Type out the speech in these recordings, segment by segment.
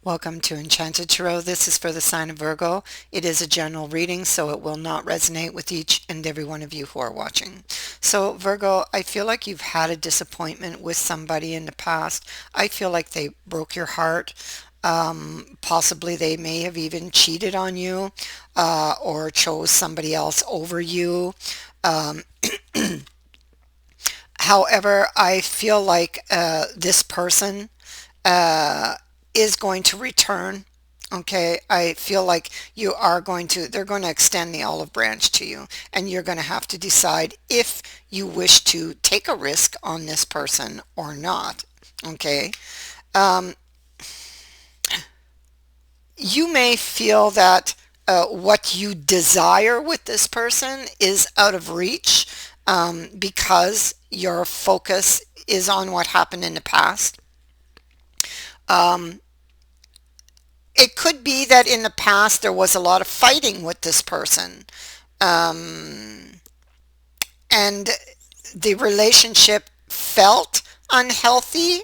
Welcome to Enchanted Tarot. This is for the sign of Virgo. It is a general reading, so it will not resonate with each and every one of you who are watching. So, Virgo, I feel like you've had a disappointment with somebody in the past. I feel like they broke your heart. Possibly they may have even cheated on you or chose somebody else over you. Um, However, I feel like this person uh, is going to return. Okay, I feel like they're going to extend the olive branch to you, and you're going to have to decide if you wish to take a risk on this person or not. Okay, um, you may feel that what you desire with this person is out of reach because your focus is on what happened in the past. Um, it could be that in the past there was a lot of fighting with this person, um, and the relationship felt unhealthy.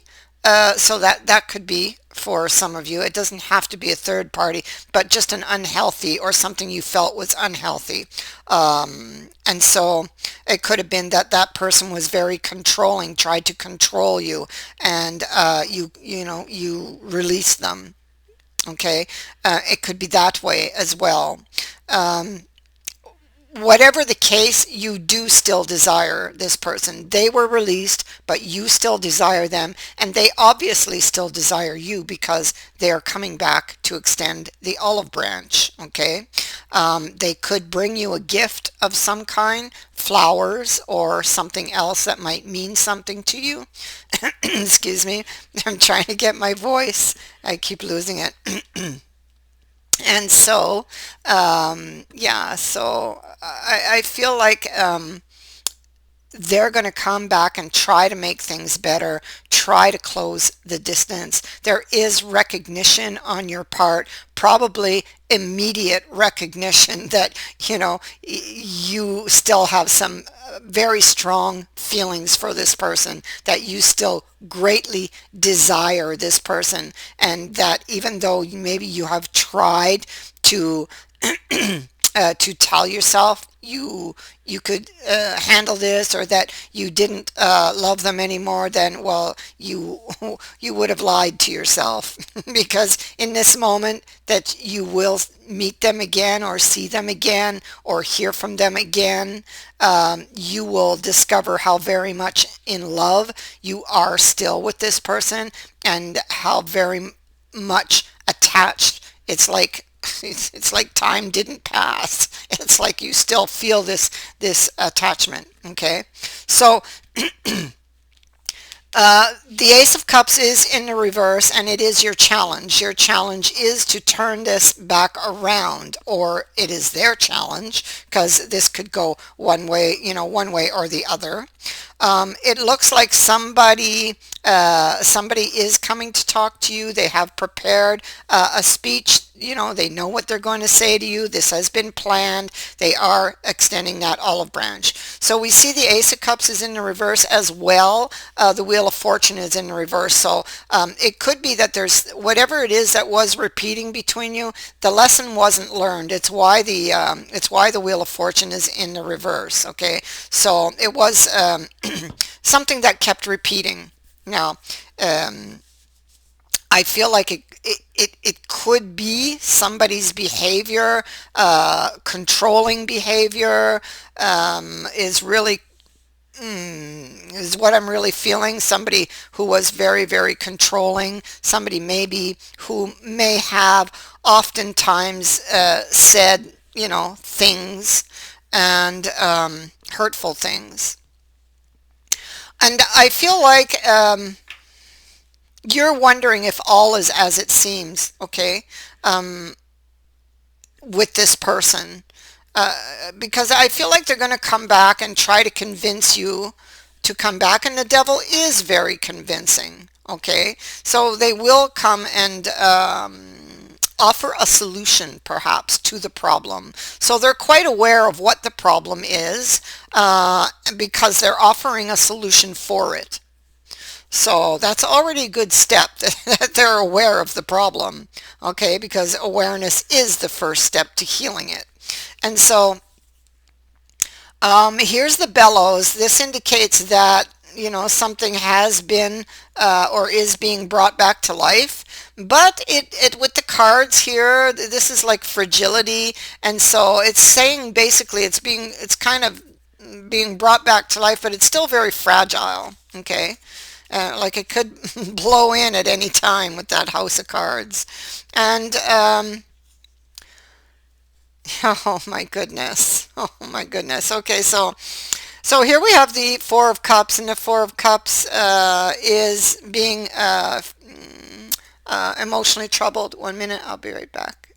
So that could be for some of you. It doesn't have to be a third party, but just an unhealthy or something you felt was unhealthy. And so it could have been that that person was very controlling, tried to control you, and you released them. Okay, it could be that way as well. Um, Whatever the case, you do still desire this person. They were released, but you still desire them, and they obviously still desire you because they are coming back to extend the olive branch. Okay, they could bring you a gift of some kind, flowers or something else that might mean something to you. Excuse me, I'm trying to get my voice. I keep losing it. And so, yeah, so I feel like they're going to come back and try to make things better, try to close the distance. There is recognition on your part, probably immediate recognition that, you still have some very strong feelings for this person, that you still greatly desire this person, and that even though maybe you have tried to to tell yourself you could handle this, or that you didn't love them anymore, then well, you would have lied to yourself because in this moment that you will meet them again or see them again or hear from them again, you will discover how very much in love you are still with this person, and how very much attached. It's like time didn't pass. It's like you still feel this attachment. Okay, so the Ace of Cups is in the reverse, and it is your challenge. Your challenge is to turn this back around, or it is their challenge, because this could go one way or the other. It looks like somebody is coming to talk to you. They have prepared a speech. They know what they're going to say to you. This has been planned. They are extending that olive branch. So we see the Ace of Cups is in the reverse as well. The Wheel of Fortune is in the reverse. So it could be that there's whatever it is that was repeating between you. The lesson wasn't learned. It's why the Wheel of Fortune is in the reverse. Okay, so it was something that kept repeating. Now, um, I feel like it could be somebody's behavior, controlling behavior, is really is what I'm really feeling. Somebody who was very, very controlling, somebody maybe who may have oftentimes said, things, and hurtful things. And I feel like you're wondering if all is as it seems, okay, um, with this person. Because I feel like they're going to come back and try to convince you to come back, and the devil is very convincing, okay? So they will come and offer a solution perhaps to the problem. So they're quite aware of what the problem is because they're offering a solution for it. So that's already a good step that they're aware of the problem, okay, because awareness is the first step to healing it. And so here's the bellows. This indicates that, something has been or is being brought back to life. But it with the cards here, this is like fragility. And so it's saying basically it's kind of being brought back to life, but it's still very fragile. Okay. Like it could blow in at any time with that house of cards. And oh my goodness. Oh my goodness. Okay, so here we have the Four of Cups, and the Four of Cups is being emotionally troubled. 1 minute, I'll be right back.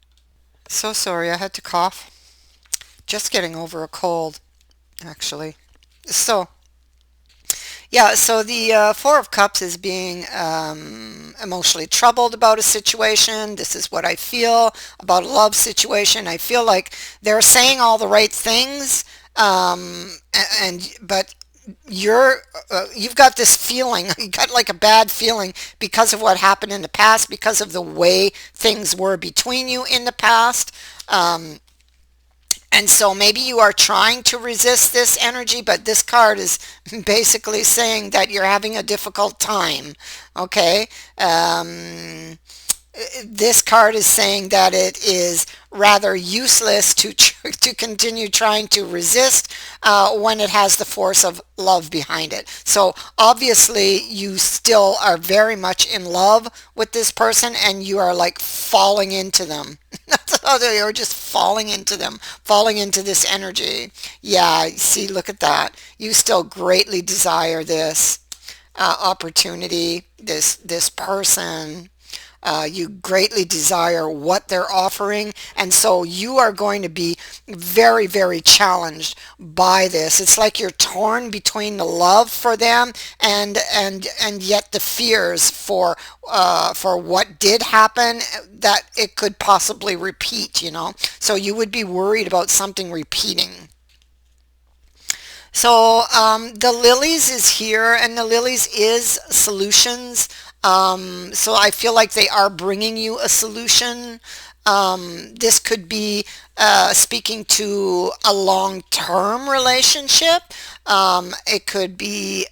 So sorry, I had to cough. Just getting over a cold, actually. So, yeah, so the Four of Cups is being emotionally troubled about a situation. This is what I feel about a love situation. I feel like they're saying all the right things, but you've got this feeling, you got like a bad feeling because of what happened in the past, because of the way things were between you in the past. And so maybe you are trying to resist this energy, but this card is basically saying that you're having a difficult time. Okay. This card is saying that it is rather useless to continue trying to resist when it has the force of love behind it. So obviously you still are very much in love with this person, and you are like falling into them. That's how they are, just falling into them, falling into this energy. Yeah, see, look at that. You still greatly desire this opportunity, this person. You greatly desire what they're offering, and so you are going to be very, very challenged by this. It's like you're torn between the love for them and yet the fears for what did happen, that it could possibly repeat. So you would be worried about something repeating. So the lilies is here, and the lilies is solutions. So I feel like they are bringing you a solution. This could be speaking to a long-term relationship. It could be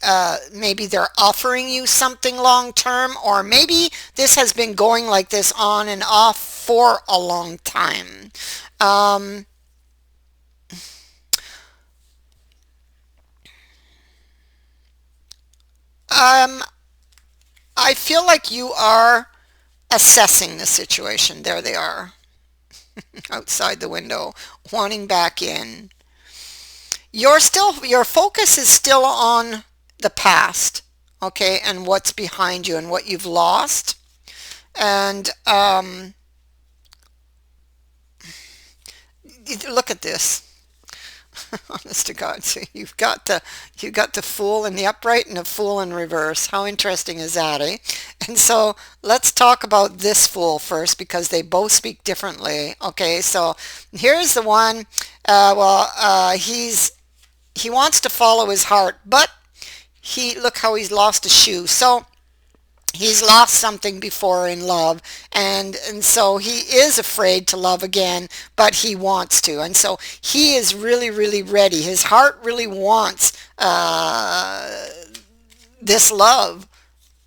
maybe they're offering you something long-term, or maybe this has been going like this on and off for a long time. Um, um, I feel like you are assessing the situation. There they are outside the window, wanting back in. Your focus is still on the past, okay, and what's behind you and what you've lost. And look at this. Honest to God, so you've got the Fool in the upright and the Fool in reverse. How interesting is that, eh? And so let's talk about this Fool first, because they both speak differently. Okay, so here's the one. He wants to follow his heart, but look how he's lost a shoe. So he's lost something before in love, and so he is afraid to love again, but he wants to, and so he is really, really ready. His heart really wants this love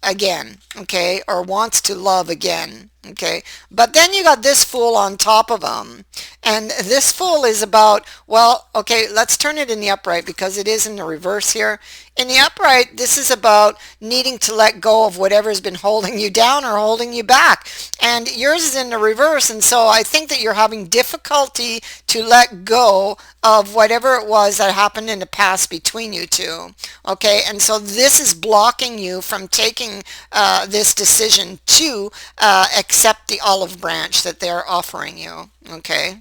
again, okay, or wants to love again, okay. But then you got this Fool on top of him, and this Fool is about, well, okay, let's turn it in the upright because it is in the reverse here. In the upright, this is about needing to let go of whatever's been holding you down or holding you back, and yours is in the reverse. And so I think that you're having difficulty to let go of whatever it was that happened in the past between you two, okay. And so this is blocking you from taking this decision to accept the olive branch that they're offering you, okay,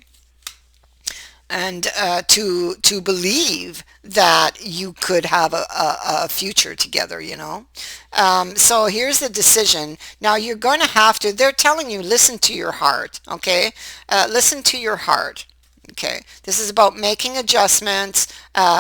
and to believe that you could have a future together. So here's the decision. Now you're going to have to, they're telling you, listen to your heart, okay? Listen to your heart. Okay, this is about making adjustments.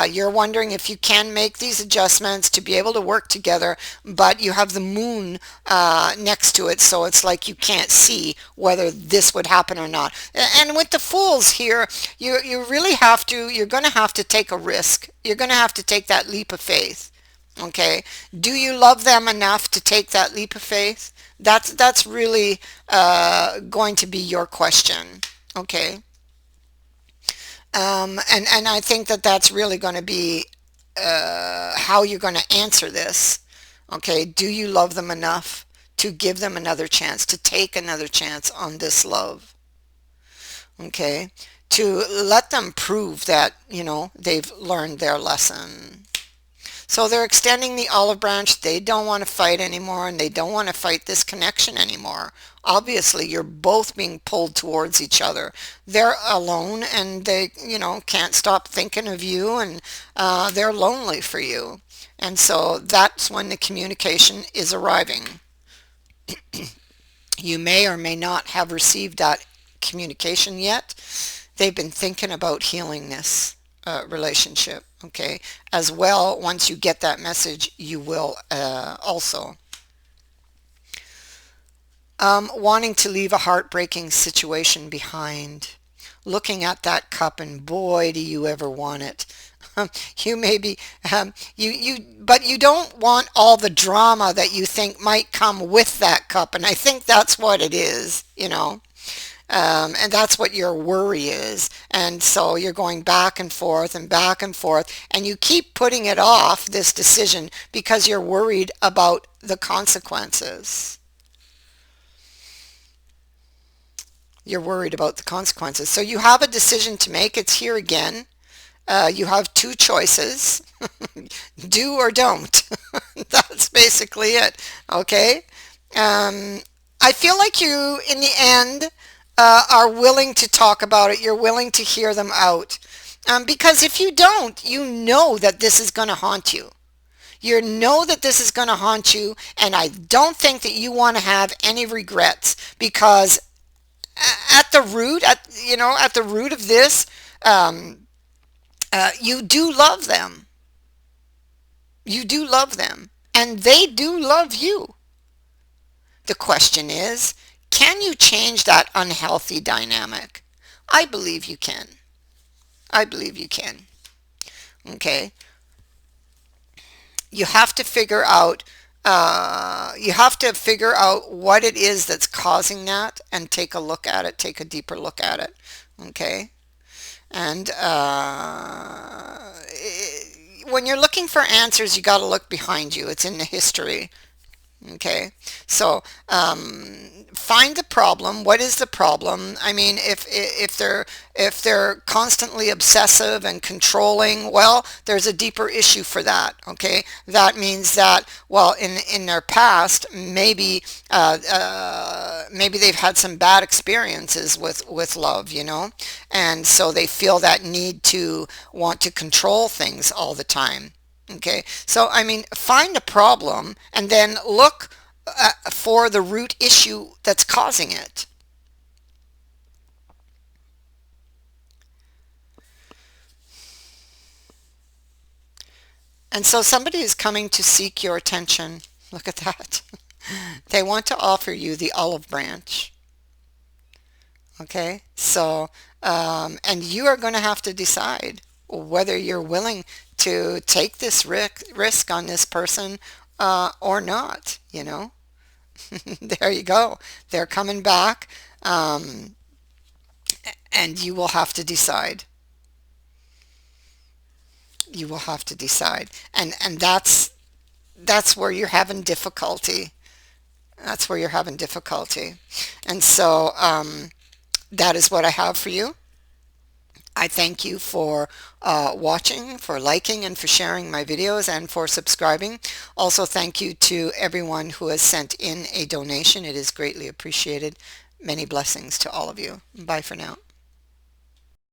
You're wondering if you can make these adjustments to be able to work together, but you have the moon next to it, so it's like you can't see whether this would happen or not. And with the fools here, you really have to, you're going to have to take a risk. You're going to have to take that leap of faith. Okay, do you love them enough to take that leap of faith? That's really going to be your question. Okay. And I think that that's really going to be how you're going to answer this. Okay, do you love them enough to give them another chance, to take another chance on this love? Okay, to let them prove that, they've learned their lesson. So they're extending the olive branch. They don't want to fight anymore, and they don't want to fight this connection anymore. Obviously, you're both being pulled towards each other. They're alone, and they, can't stop thinking of you, and they're lonely for you. And so that's when the communication is arriving. You may or may not have received that communication yet. They've been thinking about healing this relationship. Okay, as well, once you get that message, you will also wanting to leave a heartbreaking situation behind, looking at that cup, and boy, do you ever want it. You maybe but you don't want all the drama that you think might come with that cup, and I think that's what it is. And that's what your worry is. And so you're going back and forth and back and forth, and you keep putting it off, this decision, because you're worried about the consequences. You're worried about the consequences. So you have a decision to make. It's here again. You have two choices. Do or don't. That's basically it. Okay? I feel like you, in the end, are willing to talk about it. You're willing to hear them out. Because if you don't, you know that this is going to haunt you. You know that this is going to haunt you, and I don't think that you want to have any regrets, because at the root, at the root of this, you do love them. You do love them, and they do love you. The question is, can you change that unhealthy dynamic? I believe you can. I believe you can. Okay. You have to figure out what it is that's causing that, and take a look at it, take a deeper look at it. Okay. And when you're looking for answers, you got to look behind you. It's in the history. Okay, so find the problem. What is the problem? I mean, if they're constantly obsessive and controlling, well, there's a deeper issue for that. Okay, that means that, well, in their past, maybe they've had some bad experiences with love, and so they feel that need to want to control things all the time. Okay, so I mean, find a problem and then look for the root issue that's causing it. And so somebody is coming to seek your attention. Look at that. They want to offer you the olive branch. Okay, so, and you are going to have to decide whether you're willing to take this risk on this person or not. There you go. They're coming back, um, and you will have to decide. You will have to decide. And that's where you're having difficulty. That's where you're having difficulty. And so that is what I have for you. I thank you for watching, for liking, and for sharing my videos, and for subscribing. Also, thank you to everyone who has sent in a donation. It is greatly appreciated. Many blessings to all of you. Bye for now.